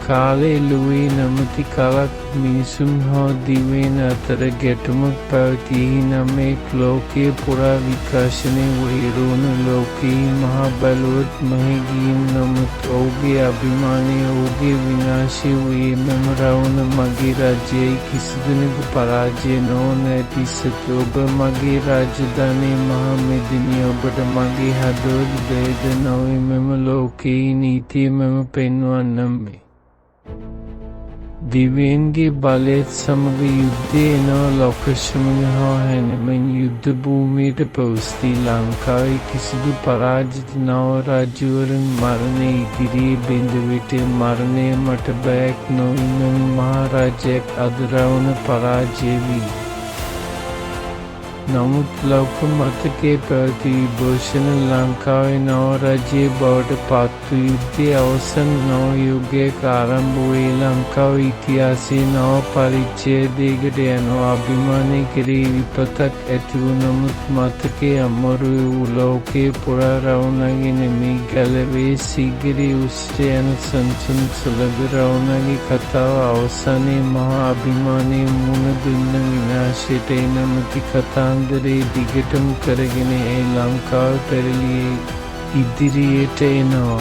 කාලේ ලොවේ නමැති කලක් මිනිසුන් හෝ දිවයින අතර ගැටුමක් පැවතී නම් එක් ලෝකය පුරා විකාශනය වෛරෝණ ලෝකයේ මහා බලවත් මහගින් නමුත් ඔහුගේ අභිමානය ඔහුගේ විනාශය වූයේ මෙම රවුණ මගේ රාජ්‍යයයි කිසිදෙනෙකු පරාජය නොවන ඇති සතු ඔබ මගේ රාජධානී මහා මෙදිනිය ඔබට මගේ හදවත බේද නොවේ මෙම ලෝකයේ නීතිය මෙම පෙන්වන්නම් මේ දිවයින්ගේ බලයත් සමග යුද්ධය එනවා ලෝකශ්‍රමණය හෝ හැනෙමෙන් යුද්ධ භූමියට පැවස්ති ලංකාවේ කිසිදු පරාජිත නව රජවරුන් මරණය ඉදිරියේ බිඳ විට මරණය මට බයක් නොවන මහරජයක් අද රවුණ පරාජය වී නමුත් ලෝක මතකයේ පැවති විභූෂණ ලංකාවේ නව රජයේ බවට පත්ව යුද්ධයේ අවසන් නව යුගයක ආරම්භ වූයේ ලංකාව ඉතිහාසයේ නව පරිච්ඡේදයකට යනවා අභිමානය කෙරෙහි විපතක් ඇති වූ නමුත් මතකයේ අමරු වූ ලෝකයේ පුරා රවුණගේ නෙමෙයි ගැලවේ සීගිරි උස්ට යන සංසුන් සුලභ රවුණගේ කතාව අවසානයේ මහා අභිමානයේ මුණ දුන්න විනාශයට එනමැති කතාන්දරේ දිගටම කරගෙන ඒ ලංකාව පෙරළියේ ඉදිරියට එනවා